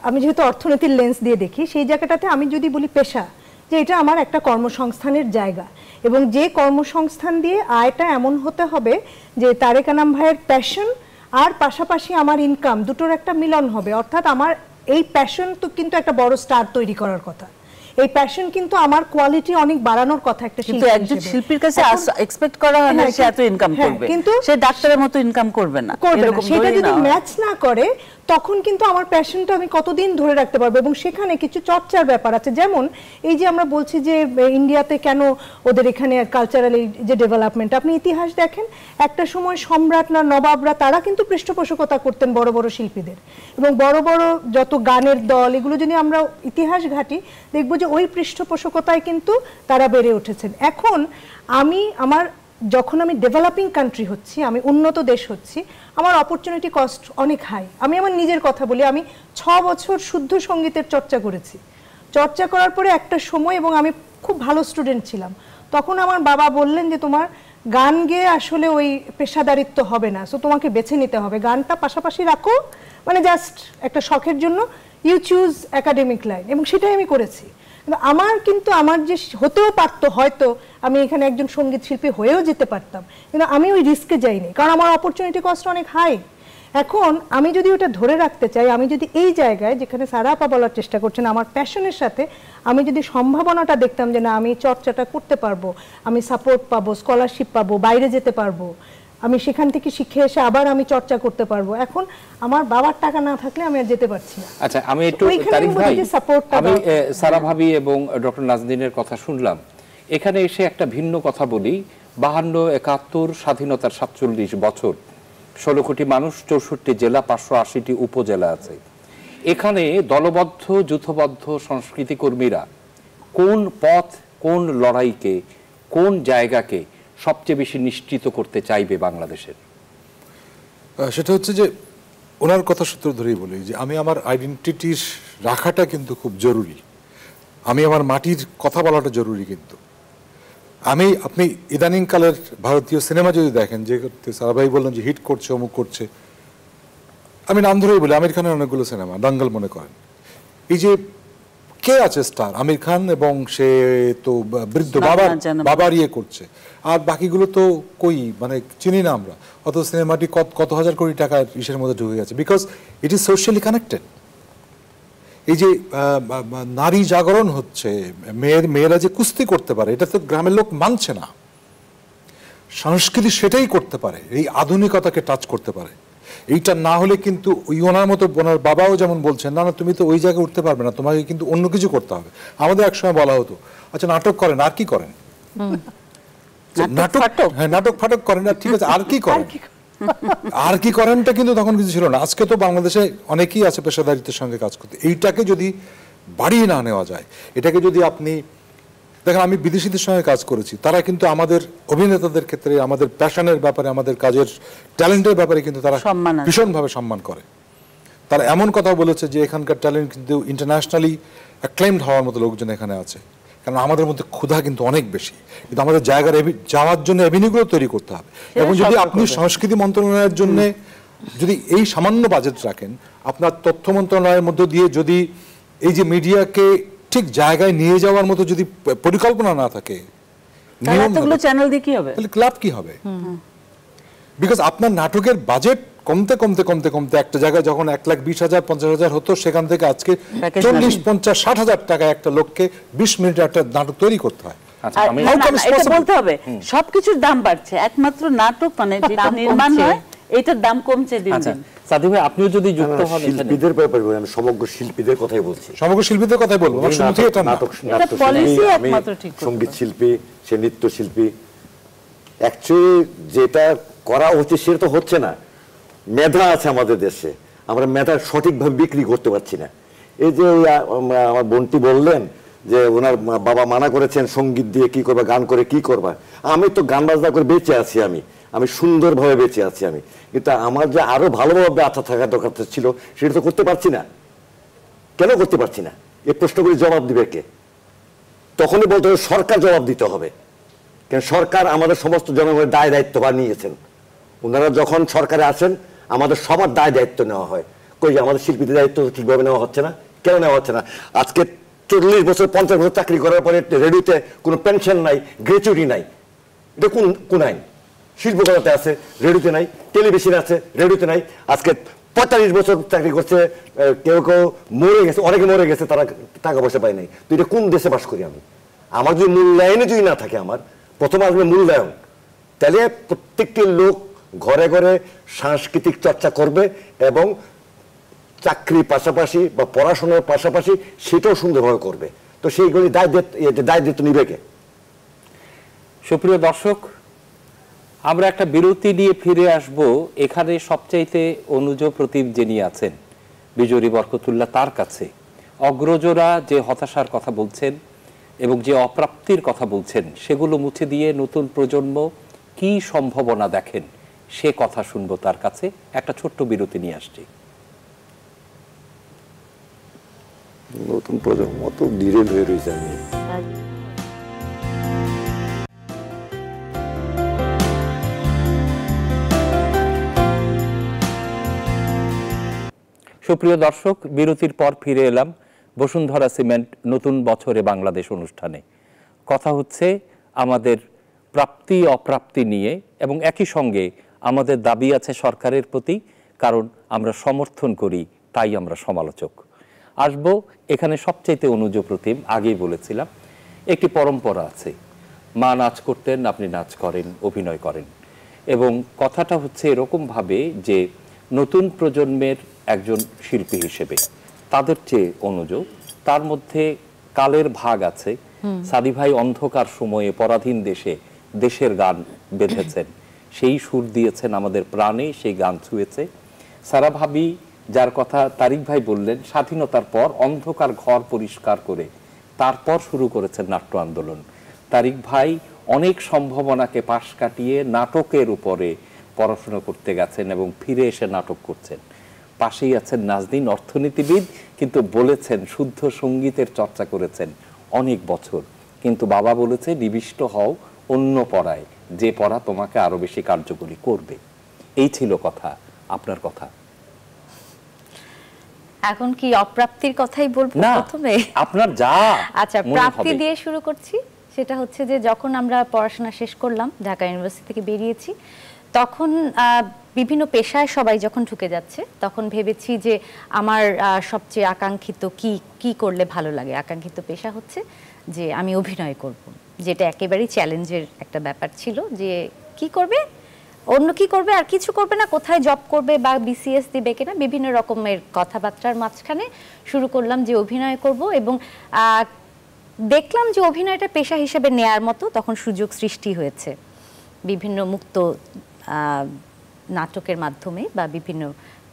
আমি যেহেতু অর্থনীতির লেন্স দিয়ে দেখি, সেই জায়গাটাতে আমি যদি বলি পেশা, যে এটা আমার একটা কর্মসংস্থানের জায়গা, এবং যে কর্মসংস্থান দিয়ে আয়টা এমন হতে হবে যে তারেক আনাম ভাইয়ের প্যাশন আর পাশাপাশি আমার ইনকাম দুটোর একটা মিলন হবে। অর্থাৎ আমার এই প্যাশন তো কিন্তু একটা বড় স্টার তৈরি করার কথা, এই প্যাশন কিন্তু আমার কোয়ালিটি অনেক বাড়ানোর কথা একটা শিল্পী। কিন্তু একজন শিল্পীর কাছে এক্সপেক্ট করা হয় না সে এত ইনকাম করবে, কিন্তু সে ডাক্তারের মতো ইনকাম করবে না। এরকম সেটা যদি ম্যাচ না করে, তখন কিন্তু আমার প্যাশনটা আমি কতদিন ধরে রাখতে পারবো। এবং সেখানে কিছু চর্চার ব্যাপার আছে, যেমন এই যে আমরা বলছি যে ইন্ডিয়াতে কেন ওদের এখানে কালচারাল যে ডেভেলপমেন্ট, আপনি ইতিহাস দেখেন, একটা সময় সম্রাটরা, নবাবরা, তারা কিন্তু পৃষ্ঠপোষকতা করতেন বড় বড় শিল্পীদের, এবং বড় বড় যত গানের দল, এগুলো যদি আমরা ইতিহাস ঘাঁটি দেখবো যে ওই পৃষ্ঠপোষকতায় কিন্তু তারা বেড়ে উঠেছেন। এখন যখন আমি ডেভেলপিং কান্ট্রি হচ্ছি, আমি উন্নত দেশ হচ্ছি, আমার অপরচুনিটি কস্ট অনেক হাই। আমি আমার নিজের কথা বলি, আমি 6 বছর শুদ্ধ সঙ্গীতের চর্চা করেছি। চর্চা করার পরে একটা সময়, এবং আমি খুব ভালো স্টুডেন্ট ছিলাম, তখন আমার বাবা বললেন যে তোমার গান গেয়ে আসলে ওই পেশাদারিত্ব হবে না, সো তোমাকে বেছে নিতে হবে, গানটা পাশাপাশি রাখো, মানে জাস্ট একটা শখের জন্য ইউ চুজ একাডেমিক লাইন। এবং সেটাই আমি করেছি। কিন্তু আমার যে হতেও পারতো, হয়তো আমি এখানে একজন সঙ্গীত শিল্পী হয়েও যেতে পারতাম, কিন্তু আমি ওই রিস্কে যাইনি, কারণ আমার অপরচুনিটি কস্ট অনেক হাই। এখন আমি যদি ওটা ধরে রাখতে চাই, আমি যদি এই জায়গায়, যেখানে সারা আপা বলার চেষ্টা করছেন, আমার প্যাশনের সাথে আমি যদি সম্ভাবনাটা দেখতাম যে না, আমি চর্চাটা করতে পারবো, আমি সাপোর্ট পাবো, স্কলারশিপ পাবো, বাইরে যেতে পারবো, আমি সেখান থেকে শিখে এসে আবার আমি চর্চা করতে পারবো। এখন আমার বাবার টাকা না থাকলে আমি আর যেতে পারছি না। আচ্ছা, আমি একটু তারিক ভাই, আমি সারা ভাবি এবং ডক্টর নাজনীনের কথা শুনলাম, এখানে এসে একটা ভিন্ন কথা বলি। 52, 71 স্বাধীনতার 47 বছর, 16 কোটি মানুষ, 64টি জেলা, 580টি উপজেলা আছে। এখানে দলবদ্ধ যুথবদ্ধ সংস্কৃতি কর্মীরা কোন পথ কোন লড়াইকে, কোন জায়গাকে সবচেয়ে বেশি নিশ্চিত করতে চাইবে বাংলাদেশের? সেটা হচ্ছে যে ওনার কথা সূত্র ধরেই বলি যে আমি আমার আইডেন্টিটির রাখাটা কিন্তু খুব জরুরি, আমি আমার মাটির কথা বলাটা জরুরি। কিন্তু আপনি ইদানিংকালের ভারতীয় সিনেমা যদি দেখেন, যে সারাভাই বললেন যে হিট করছে, অমুক করছে, আমি নাম ধরেই বলি আমির খানের অনেকগুলো সিনেমা, দাঙ্গল মনে করেন, এই যে কে আছে স্টার আমির খান, এবং সে তো বৃদ্ধ বাবার ইয়ে করছে, আর বাকিগুলো তো কই মানে চিনি না আমরা। অত সিনেমাটি কত হাজার কোটি টাকার ইসের মধ্যে ঢুকে গেছে, because it is socially connected. এই যে নারী জাগরণ হচ্ছে, মেয়েরা যে কুস্তি করতে পারে, এটা তো গ্রামের লোক মানছে না। সংস্কৃতি সেটাই করতে পারে, এই আধুনিকতাকে টাচ করতে পারে। এইটা না হলে কিন্তু ওই ওনার মতো, ওনার বাবাও যেমন বলছেন, না না তুমি তো ওই জায়গায় উঠতে পারবে না, তোমাকে কিন্তু অন্য কিছু করতে হবে। আমাদের একসময় বলা হতো, আচ্ছা নাটক করেন, আর কি করেন? নাটক, হ্যাঁ নাটক ফাটক করেন, আর ঠিক আছে আর কি করেন? আর কি করেনটা কিন্তু তখন কিছু ছিল না। আজকে তো বাংলাদেশে অনেকেই আছে পেশাদারিত্বের সঙ্গে কাজ করতে। এইটাকে যদি বাড়িয়ে না নেওয়া যায়, এটাকে যদি আপনি দেখেন, আমি বিদেশিদের সঙ্গে কাজ করেছি, তারা কিন্তু আমাদের অভিনেতাদের ক্ষেত্রে, আমাদের প্যাশনের ব্যাপারে, আমাদের কাজের ট্যালেন্টের ব্যাপারে কিন্তু তারা ভীষণভাবে সম্মান করে। তারা এমন কথা বলেছে যে এখানকার ট্যালেন্ট কিন্তু ইন্টারন্যাশনালি অ্যাক্লেমড হওয়ার মতো লোকজন এখানে আছে। কারণ আমাদের মধ্যে ক্ষুধা কিন্তু অনেক বেশি, কিন্তু আমাদের জায়গার যাওয়ার জন্য এভিনিউগুলো তৈরি করতে হবে। এবং যদি আপনি সংস্কৃতি মন্ত্রণালয়ের জন্য যদি এই সামান্য বাজেট রাখেন, আপনার তথ্য মন্ত্রণালয়ের মধ্য দিয়ে যদি এই যে মিডিয়াকে ঠিক জায়গায় নিয়ে যাওয়ার মতো যদি পরিকল্পনা না থাকে, চ্যানেল দিয়ে কি হবে, তাহলে ক্লাব কি হবে? বিকজ আপনার নাটকের বাজেট কমতে কমতে কমতে কমতে একটা জায়গায় যখন 1,20,000 50,000 হতো, সেখান থেকে আজকে 40, 50, 60,000 টাকা একটা লোককে 20 মিনিটে একটা নাটক তৈরি করতে হয়। বলতে হবে সবকিছুর দাম বাড়ছে, একমাত্র নাটক মানে যেটা নির্মাণ হয় এটার দাম কমছে দিন দিন। সাদি ভাই আপনিও যদি যুক্ত হন, শিল্পীদের ব্যাপারে আমি সমগ্র শিল্পীদের কথাই বলছি, সমগ্র শিল্পীদের কথাই বলবো। সঙ্গীত শিল্পী, সে নৃত্য শিল্পী, অ্যাকচুয়ালি যেটা করা হচ্ছে সেটা তো হচ্ছে না। মেধা আছে আমাদের দেশে, আমরা মেধা সঠিকভাবে বিক্রি করতে পারছি না। এই যে আমার বোনটি বললেন যে ওনার বাবা মানা করেছেন সঙ্গীত দিয়ে কি করবা, গান করে কি করবা। আমি তো গান বাজনা করে বেঁচে আছি, আমি সুন্দরভাবে বেঁচে আছি আমি, কিন্তু আমার যে আরো ভালোভাবে বাঁচা থাকার দরকার ছিল সেটা তো করতে পারছি না। কেন করতে পারছি না? এই প্রশ্নগুলি জবাব দিবে কে? তখনই বলতে হবে সরকার জবাব দিতে হবে, কারণ সরকার আমাদের সমস্ত জনগণের দায় দায়িত্ব নিয়েছেন। ওনারা যখন সরকারে আসেন আমাদের সবার দায় দায়িত্ব নেওয়া হয়। কই আমাদের শিল্পীদের দায়িত্ব ঠিকভাবে নেওয়া হচ্ছে না। কেন নেওয়া হচ্ছে না? আজকে 40 বছর 50 বছর চাকরি করার পরে রেডিওতে কোনো পেনশন নাই, গ্র্যাচুইটি নাই, এটা কোন আইন? শিল্পকলাতে আছে, রেডিওতে নাই, টেলিভিশনে আছে, রেডিওতে নাই। আজকে 45 বছর চাকরি করছে, কেউ কেউ মরে গেছে, অনেকে মরে গেছে, তারা টাকা পয়সা পায় নাই। তো এটা কোন দেশে বাস করি আমি? আমার যদি মূল্যায়নে যদি না থাকে, আমার প্রথমে আসবে মূল্যায়ন, তাহলে প্রত্যেকটি লোক ঘরে ঘরে সাংস্কৃতিক চর্চা করবে এবং চাকরির পাশাপাশি বা পড়াশোনার পাশাপাশি সেটাও সুন্দরভাবে করবে। তো সেইগুলি দায় দায়িত্ব নিবে কে? সুপ্রিয় দর্শক, আমরা একটা বিরতি নিয়ে ফিরে আসব। এখানে সবচাইতে অনুজ প্রতিম যিনি আছেন, বিজয়ী বরকতুল্লাহ, তার কাছে অগ্রজরা যে হতাশার কথা বলছেন এবং যে অপ্রাপ্তির কথা বলছেন, সেগুলো মুছে দিয়ে নতুন প্রজন্ম কি সম্ভাবনা দেখেন সে কথা শুনবো তার কাছে। একটা ছোট্ট বিরতি নিয়ে আসছি। নতুন প্রজন্ম তো ধীরে হয়ে রয়েছে। সুপ্রিয় দর্শক, বিরতির পর ফিরে এলাম বসুন্ধরা সিমেন্ট নতুন বছরে বাংলাদেশ অনুষ্ঠানে। কথা হচ্ছে আমাদের প্রাপ্তি অপ্রাপ্তি নিয়ে, এবং একই সঙ্গে আমাদের দাবি আছে সরকারের প্রতি, কারণ আমরা সমর্থন করি তাই আমরা সমালোচক। আসব এখানে সবচাইতে অনুজ প্রতিম, আগেই বলেছিলাম একটি পরম্পরা আছে, মা নাচ করতেন, আপনি নাচ করেন, অভিনয় করেন, এবং কথাটা হচ্ছে এরকমভাবে যে নতুন প্রজন্মের একজন শিল্পী হিসেবে তাদের চেয়ে অনুজ, তার মধ্যে কালের ভাগ আছে। সাদি ভাই অন্ধকার সময়ে পরাধীন দেশে দেশের গান বেঁধেছেন, সেই সুর দিয়েছেন আমাদের প্রাণে, সেই গান ছুঁয়েছে। সারা ভাবি, যার কথা তারিক ভাই বললেন, স্বাধীনতার পর অন্ধকার ঘর পরিষ্কার করে তারপর শুরু করেছেন নাট্য আন্দোলন। তারিক ভাই অনেক সম্ভাবনাকে পাশ কাটিয়ে নাটকের উপরে পড়াশোনা করতে গেছেন এবং ফিরে এসে নাটক করছেন। পাশেই আছেন নাজনীন, অর্থনীতিবিদ, কিন্তু বলেছেন শুদ্ধ সঙ্গীতের চর্চা করেছেন অনেক বছর, কিন্তু বাবা বলেছে নিবিষ্ট হও অন্য পড়ায়, যে পড়া তোমাকে আরো বেশি কার্যকরী করবে। এই ছিল কথা, আপনার কথা। এখন কি অপ্রাপ্তির কথাই বলবো না, প্রথমে? আপনার যা আচ্ছা, মনে প্রাপ্তি হবে। দিয়ে শুরু করছি। সেটা হচ্ছে যে যখন আমরা পড়াশোনা শেষ করলাম, ঢাকা ইউনিভার্সিটি থেকে বেরিয়েছি, তখন বিভিন্ন পেশায় সবাই যখন ঢুকে যাচ্ছে, তখন ভেবেছি যে আমার সবচেয়ে আকাঙ্ক্ষিত কি করলে ভালো লাগে। আকাঙ্ক্ষিত পেশা হচ্ছে যে আমি অভিনয় করব, যেটা একেবারেই চ্যালেঞ্জের একটা ব্যাপার ছিল, যে কি করবে, অন্য কি করবে, আর কিছু করবে না, কোথায় জব করবে বা বিসিএস দিবে কিনা, বিভিন্ন রকমের কথাবার্তার মাঝখানে শুরু করলাম যে অভিনয় করব। এবং দেখলাম যে অভিনয়টা পেশা হিসেবে নেয়ার মতো তখন সুযোগ সৃষ্টি হয়েছে বিভিন্ন মুক্ত নাটকের মাধ্যমে বা বিভিন্ন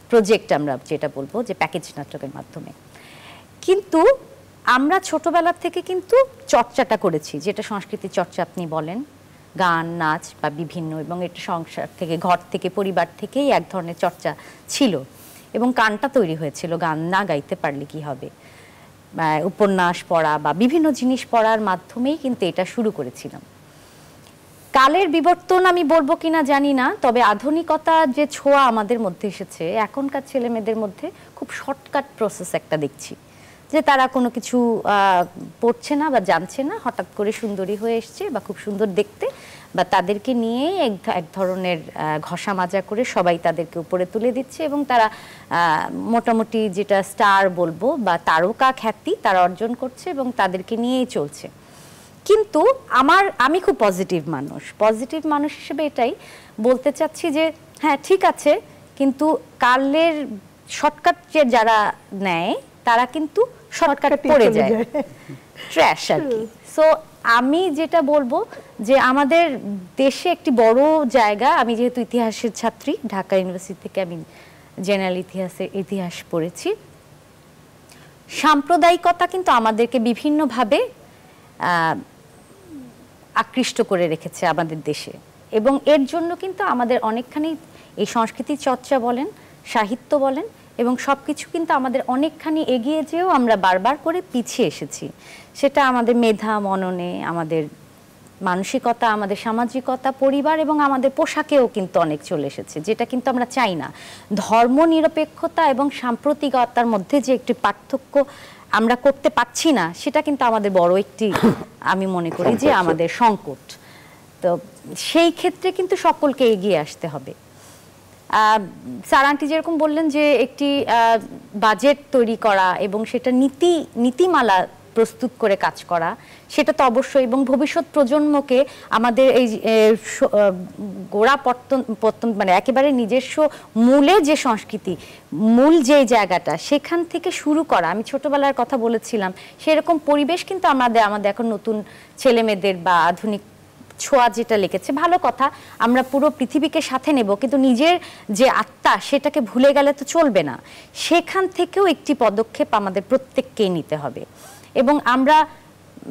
প্রজেক্ট, আমরা যেটা বলবো যে প্যাকেজ নাটকের মাধ্যমে। কিন্তু আমরা ছোটবেলা থেকে কিন্তু চর্চাটা করেছি, যেটা সংস্কৃতি চর্চা আপনি বলেন, গান, নাচ বা বিভিন্ন, এবং এটা সংসার থেকে, ঘর থেকে, পরিবার থেকেই এক ধরনের চর্চা ছিল। এবং গানটা তৈরি হয়েছিল, গান না গাইতে পারলে কি হবে, উপন্যাস পড়া বা বিভিন্ন জিনিস পড়ার মাধ্যমেই কিন্তু এটা শুরু করেছিলাম। কালের বিবর্তন আমি বলবো কিনা জানি না, তবে আধুনিকতা যে ছোঁয়া আমাদের মধ্যে এসেছে, এখনকার ছেলে মেয়েদের মধ্যে খুব শর্টকাট প্রসেস একটা দেখছি, যে তারা কোনো কিছু পড়ছে না বা জানছে না, হঠাৎ করে সুন্দরী হয়ে এসছে বা খুব সুন্দর দেখতে, বা তাদেরকে নিয়ে এক ধরনের ঘষা মাজা করে সবাই তাদেরকে উপরে তুলে দিচ্ছে, এবং তারা মোটামুটি যেটা স্টার বলবো বা তারকা খ্যাতি তারা অর্জন করছে এবং তাদেরকে নিয়েই চলছে। কিন্তু আমি খুব পজিটিভ মানুষ হিসেবে এটাই বলতে চাচ্ছি যে হ্যাঁ ঠিক আছে, কিন্তু কালের শর্টকাট যে যারা নেয় তারা কিন্তু শর্টকাট পড়ে যায়, ট্র্যাশ আর কি। সো আমি যেটা বলবো যে আমাদের দেশে একটি বড় জায়গা, আমি যেহেতু ইতিহাসের ছাত্রী, ঢাকা ইউনিভার্সিটি থেকে আমি জেনারেল ইতিহাস পড়েছি, সাম্প্রদায়িকতা কিন্তু আমাদেরকে বিভিন্নভাবে আকৃষ্ট করে রেখেছে আমাদের দেশে, এবং এর জন্য কিন্তু আমাদের অনেকখানি এই সংস্কৃতি চর্চা বলেন, সাহিত্য বলেন, এবং সব কিছু কিন্তু আমাদের অনেকখানি এগিয়ে যেও আমরা বারবার করে পিছিয়ে এসেছি। সেটা আমাদের মেধা, মননে, আমাদের মানসিকতা, আমাদের সামাজিকতা, পরিবার এবং আমাদের পোশাকেও কিন্তু অনেক চলে এসেছে, যেটা কিন্তু আমরা চাই না। ধর্ম নিরপেক্ষতা এবং সাম্প্রতিকতার মধ্যে যে একটি পার্থক্য আমরা করতে পারছি না, সেটা কিন্তু আমাদের বড় একটি, আমি মনে করি যে আমাদের সংকট। তো সেই ক্ষেত্রে কিন্তু সকলকে এগিয়ে আসতে হবে। স্যার আন্টি যেরকম বললেন যে একটি বাজেট তৈরি করা এবং সেটা নীতিমালা প্রস্তুত করে কাজ করা, সেটা তো অবশ্যই, এবং ভবিষ্যৎ প্রজন্মকে আমাদের এই গোড়া পত্তন মানে একেবারে নিজস্ব মূলে যে সংস্কৃতি, মূল যে জায়গাটা, সেখান থেকে শুরু করা। আমি ছোটবেলার কথা বলেছিলাম, সেরকম পরিবেশ কিন্তু আমাদের এখন নতুন ছেলে মেয়েদের বা আধুনিক ছোঁয়া যেটা লিখেছে, ভালো কথা, আমরা পুরো পৃথিবীকে সাথে নেব, কিন্তু নিজের যে আত্মা সেটাকে ভুলে গেলে তো চলবে না। সেখান থেকেও একটি পদক্ষেপ আমাদের প্রত্যেককেই নিতে হবে, এবং আমরা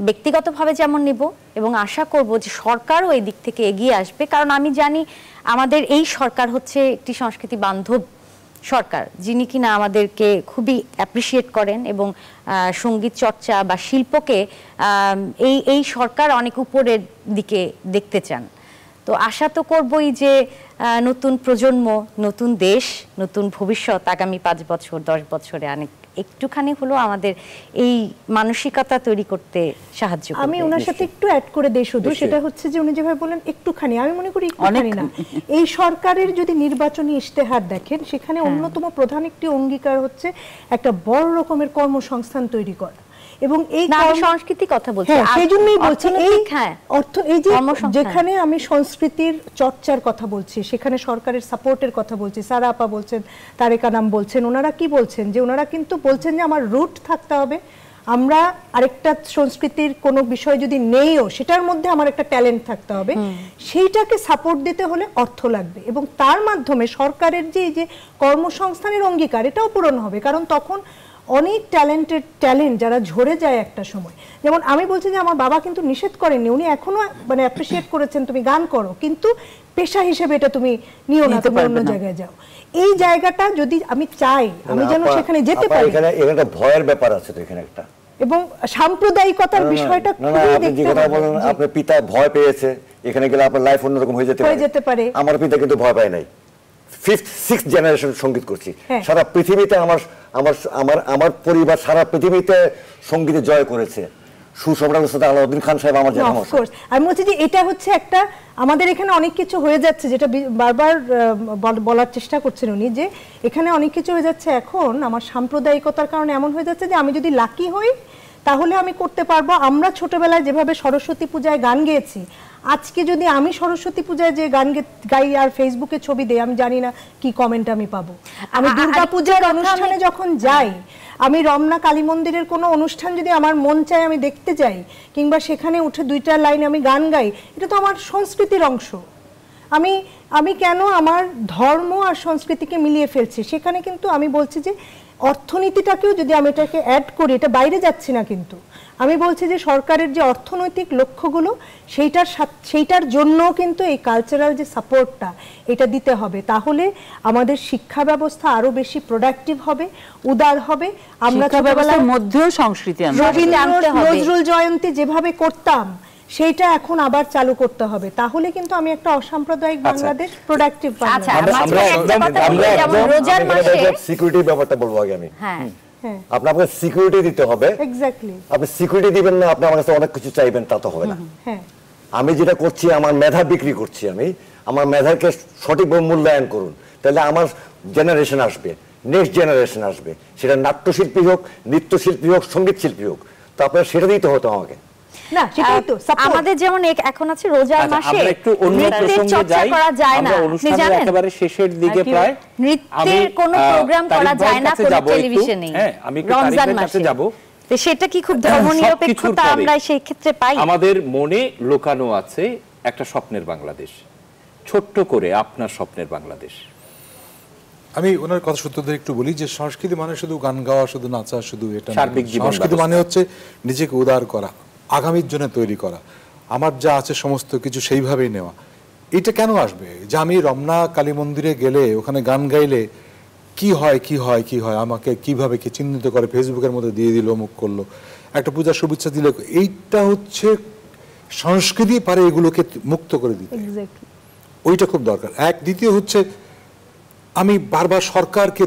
ব্যক্তিগতভাবে যেমন নেব, এবং আশা করব যে সরকারও এই দিক থেকে এগিয়ে আসবে। কারণ আমি জানি আমাদের এই সরকার হচ্ছে একটি সংস্কৃতি বান্ধব সরকার, যিনি কিনা আমাদেরকে খুবই অ্যাপ্রিসিয়েট করেন এবং সঙ্গীত চর্চা বা শিল্পকে এই সরকার অনেক উপরের দিকে দেখতে চান। তো আশা তো করবই যে নতুন প্রজন্ম, নতুন দেশ, নতুন ভবিষ্যৎ আগামী 5 বছর 10 বছরে অনেক একটুখানি হলো আমাদের এই মানসিকতা তৈরি করতে সাহায্য করবে। আমি ওনার সাথে একটু অ্যাড করে দেই শুধু, সেটা হচ্ছে যে উনি যেভাবে বলেন একটুখানি, আমি মনে করি একটুখানি না। এই সরকারের যদি নির্বাচনী ইশতেহার দেখেন, সেখানে অন্যতম প্রধান একটি অঙ্গীকার হচ্ছে একটা বড় রকমের কর্মসংস্থান তৈরি করা, এবং এই সংস্কৃতি কথা বলছি, সেই জন্যই বলছি এই যে যেখানে আমি সংস্কৃতির চর্চার কথা বলছি, সেখানে সরকারের সাপোর্টের কথা বলছি। সারা আপা বলছেন, তারেকা নাম বলছেন, ওনারা কি বলছেন যে ওনারা কিন্তু বলছেন যে আমার রুট থাকতে হবে, আমরা আরেকটা সংস্কৃতির কোনো বিষয় যদি নেইও সেটার মধ্যে আমার একটা ট্যালেন্ট থাকতে হবে, সেইটাকে সাপোর্ট দিতে হলে অর্থ লাগবে, এবং তার মাধ্যমে সরকারের যে কর্মসংস্থানের অঙ্গীকার এটাও পূরণ হবে। কারণ তখন অনেক ট্যালেন্ট যারা ঝরে যায় একটা সময়। যেমন আমি বলছি যে আমার বাবা কিন্তু নিষেধ করেননি, উনি এখনো মানে অ্যাপ্রিসিয়েট করেছেন তুমি গান করো, কিন্তু পেশা হিসেবে এটা তুমি নিও না, তুমি অন্য জায়গায় যাও। এই জায়গাটা যদি আমি চাই, আমি যেন সেখানে যেতে পারি। এখানে একটা ভয়ের ব্যাপার আছে তো এখানে একটা, এবং সাম্প্রদায়িকতার বিষয়টা খুবই দেখতে হবে। আপনার পিতা ভয় পেয়েছে, এখানে গেলে আপনার লাইফ অন্যরকম হয়ে যেতে পারে। আমার পিতা কিন্তু ভয় পায় নাই। 5th 6th জেনারেশন সঙ্গীত করছি, সারা পৃথিবীতে আমার আমার আমার আমার পরিবার সারা পৃথিবীতে সঙ্গীতে জয় করেছে। সুসম্রাট ওস্তাদ আলাউদ্দিন খান সাহেব আমার জানা আছে। আমি বলছি যে এটা হচ্ছে একটা, আমাদের এখানে অনেক কিছু হয়ে যাচ্ছে, যেটা বারবার বলার চেষ্টা করছেন উনি, যে এখানে অনেক কিছু হয়ে যাচ্ছে এখন আমার সাম্প্রদায়িকতার কারণে এমন হয়ে যাচ্ছে যে আমি যদি লাকি হই তাহলে আমি করতে পারবো। আমরা ছোটবেলায় যেভাবে সরস্বতী পূজায় গান গেয়েছি, আজকে যদি আমি সরস্বতী পূজায় যে গান গাই আর ফেসবুকে ছবি দেই, আমি জানি না কি কমেন্ট আমি পাবো। আমি দুর্গা পূজার অনুষ্ঠানে যখন যাই, আমি রমনা কালী মন্দিরের কোনো অনুষ্ঠান যদি আমার মন চায় আমি দেখতে যাই, কিংবা সেখানে উঠে 2টা লাইন আমি গান গাই, এটা তো আমার সংস্কৃতির অংশ। আমি কেন আমার ধর্ম আর সংস্কৃতিকে মিলিয়ে ফেলছি? সেখানে কিন্তু আমি বলছি যে অর্থনীতিটাকেও যদি আমি এটাকে অ্যাড করি, এটা বাইরে যাচ্ছি না, কিন্তু আমি বলছি যে সরকারের যে অর্থনৈতিক লক্ষ্যগুলো সেইটার জন্য কিন্তু এই কালচারাল যে সাপোর্টটা এটা দিতে হবে। তাহলে আমাদের শিক্ষা ব্যবস্থা আরো বেশি প্রোডাক্টিভ হবে, উদার হবে। আমরা ছোটবেলার মধ্যেও সংস্কৃতি নজরুল জয়ন্তী যেভাবে করতাম সেইটা এখন আবার চালু করতে হবে, তাহলে কিন্তু আমি একটা অসাম্প্রদায়িক বাংলাদেশ, প্রোডাক্টিভ বাংলাদেশ। সিকিউরিটি ব্যাপারটা বলবো আগে আমি। আপনাকে সিকিউরিটি দিতে হবে। এক্স্যাক্টলি, আপনি সিকিউরিটি দিবেন না, আপনি আমার কাছে অনেক কিছু চাইবেন, তা তো হবে না। আমি যেটা করছি, আমার মেধা বিক্রি করছি, আমি আমার মেধাকে সঠিকভাবে মূল্যায়ন করুন, তাহলে আমার জেনারেশন আসবে, নেক্সট জেনারেশন আসবে, সেটা নাট্যশিল্পী হোক, নৃত্যশিল্পী হোক, সঙ্গীত শিল্পী হোক, তো আপনার সেটা দিতে হতো আমাকে। না, সেটাই তো আমাদের যেমন এখন আছে রোজার মাসে আমরা একটু অন্য প্রসঙ্গে যাই। আমরা অনুষ্ঠানের একেবারে শেষের দিকে প্রায়, নৃত্যের কোনো প্রোগ্রাম করা যায় না কোনো টেলিভিশনে। হ্যাঁ, আমি রমজান মাসে যাব, তো সেটা কি খুব ধর্মনিরপেক্ষতা আমরা সেই ক্ষেত্রে পাই? আমাদের মনে লুকানো আছে একটা স্বপ্নের বাংলাদেশ। ছোট্ট করে আপনার স্বপ্নের বাংলাদেশ। আমি ওনার কথা সূত্র ধরে একটু বলি যে সংস্কৃতি মানে শুধু গান গাওয়া, শুধু নাচা, শুধু এটা না। সার্বিক জীবন সংস্কৃতি মানে হচ্ছে নিজেকে উদার করা, আগামীর জন্য তৈরি করা, আমার যা আছে সমস্ত কিছু সেইভাবেই নেওয়া। এটা কেন আসবে যে আমি রমনা কালী মন্দিরে গেলে ওখানে গান গাইলে কি হয় কি হয় কি হয়, আমাকে কিভাবে কি চিহ্নিত করে, ফেসবুকের মধ্যে দিয়ে দিল, মুখ করলো, একটা পূজার শুভেচ্ছা দিল। এইটা হচ্ছে সংস্কৃতি পারে এগুলোকে মুক্ত করে দিতে, ওইটা খুব দরকার। দ্বিতীয় হচ্ছে আমি বারবার সরকারকে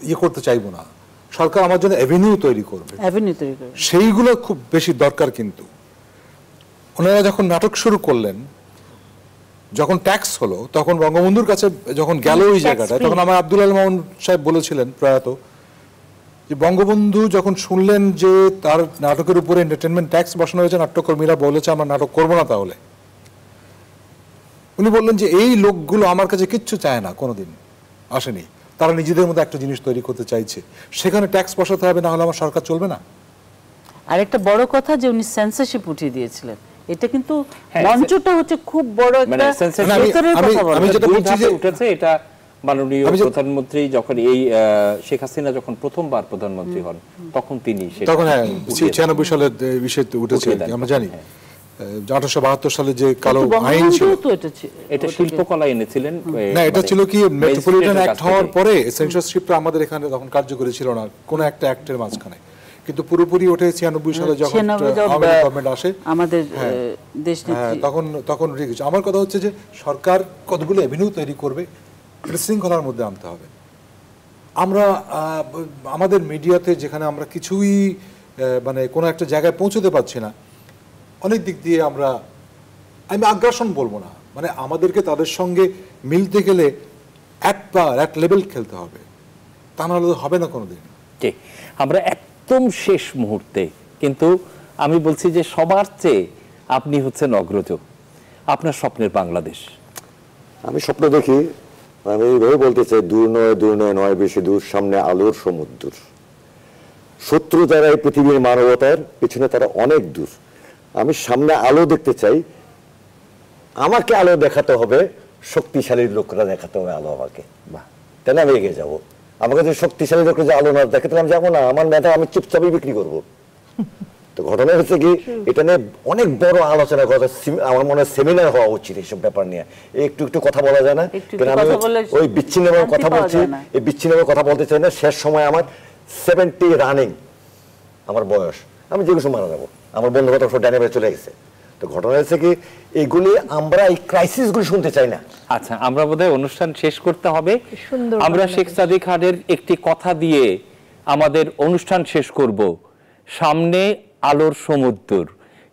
ইয়ে করতে চাইবো না, সরকার আমার জন্য অ্যাভিনিউ তৈরি করবে, সেইগুলো খুব বেশি দরকার। কিন্তু ওনারা যখন নাটক শুরু করলেন, যখন ট্যাক্স হলো, তখন বঙ্গবন্ধুর কাছে যখন গেল ওই জায়গাটা, তখন আমার আব্দুল আল মামুন সাহেব বলেছিলেন প্রয়াত, যে বঙ্গবন্ধু যখন শুনলেন যে তার নাটকের উপরে এন্টারটেনমেন্ট ট্যাক্স বসানো হয়েছে, নাট্যকর্মীরা বলেছে আমরা নাটক করবো না, তাহলে উনি বললেন যে এই লোকগুলো আমার কাছে কিচ্ছু চায় না, কোনোদিন আসেনি, তারা নিজেদের মধ্যে একটা জিনিস তৈরি করতে চাইছে, সেখানে ট্যাক্স বসাতে হবে, না হলে আমার সরকার চলবে না। আর একটা বড় কথা যে উনি সেন্সরশিপ উঠিয়ে দিয়েছিলেন, এটা কিন্তু মঞ্চটা হচ্ছে খুব বড় একটা আমি যেটা বলছি যে উঠেছে, এটা মাননীয় প্রধানমন্ত্রী যখন এই শেখ হাসিনা যখন প্রথমবার প্রধানমন্ত্রী হন, তখন তিনি তখন 96 সালের বিষয়তে উঠেছে, আমরা জানি। 1872 সালে যে কালো আইন ছিল, এটা শিল্পকলা এনেছিলেন না, এটা ছিল কি মেট্রোপলিটন অ্যাক্ট হওয়ার পরে সেন্সরশিপটা আমাদের এখানে তখন কার্যকরী ছিল না, কোন একটা অ্যাক্টের মাঝখানে, কিন্তু পুরোপুরি ওঠে 96 সালে যখন গভর্নমেন্ট আসে আমাদের দেশ নেত্রী, তখন রেখেছে। আমার কথা হচ্ছে যে সরকার কতগুলো অ্যাভিনিউ তৈরি করবে, এটা শৃঙ্খলার মধ্যে আনতে হবে। আমরা আমাদের মিডিয়াতে যেখানে আমরা কিছুই মানে কোনো একটা জায়গায় পৌঁছতে পারছি না, অনেক দিক দিয়ে আমি আগ্রাসন বলবো না, মানে আমাদেরকে তাদের সঙ্গে মিলতে গেলে এক লেভেল খেলতে হবে, তা নাহলে হবে না কোনোদিন। ঠিক, আমরা একদম শেষ মুহূর্তে, কিন্তু আমি বলছি যে সবার চেয়ে আপনি হচ্ছেন অগ্রজ, আপনার স্বপ্নের বাংলাদেশ। আমি স্বপ্ন দেখি, আমি এইভাবে বলতে চাই, দূর নয় বেশি দূর, সামনে আলোর সমুদ্র। শত্রু যারা এই পৃথিবীর মানবতার পিছনে, তারা অনেক দূর। আমি সামনে আলো দেখতে চাই, আমাকে আলো দেখাতে হবে, শক্তিশালী লোকরা দেখাতে হবে আলো আমাকে, তাহলে আমি এগিয়ে যাব। আমাকে যদি শক্তিশালী লোক যে আলো না দেখে তাহলে আমি যাবো না, আমার মেধা আমি চুপচাপই বিক্রি করবো। তো ঘটনা হচ্ছে কি, এটা নিয়ে অনেক বড় আলোচনা করা, আমার মনে হয় সেমিনার হওয়া উচিত এইসব ব্যাপার নিয়ে। একটু একটু কথা বলা যায় না? কারণ আমি ওই বিচ্ছিন্নভাবে কথা বলছি, এই বিচ্ছিন্নভাবে কথা বলতে চাই না। শেষ সময় আমার 70 রানিং আমার বয়স, আমি যে কিছু মারা যাবো, আমার বন্ধু কথা সব ডাইনে চলে গেছে। তো ঘটনা হচ্ছে কি, এইগুলি আমরা এই ক্রাইসিসগুলি শুনতে চাই না। আচ্ছা, আমরা বোধহয় অনুষ্ঠান শেষ করতে হবে। সুন্দর আমরা শেখ সাদিক খানের একটি কথা দিয়ে আমাদের অনুষ্ঠান শেষ করব, সামনে আলোর সমুদ্র।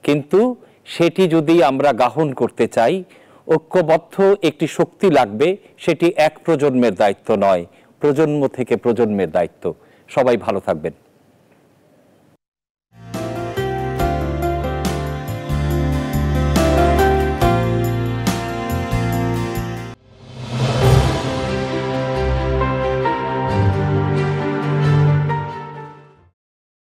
কিন্তু সেটি যদি আমরা গ্রহণ করতে চাই, ঐক্যবদ্ধ একটি শক্তি লাগবে। সেটি এক প্রজন্মের দায়িত্ব নয়, প্রজন্ম থেকে প্রজন্মের দায়িত্ব। সবাই ভালো থাকবেন।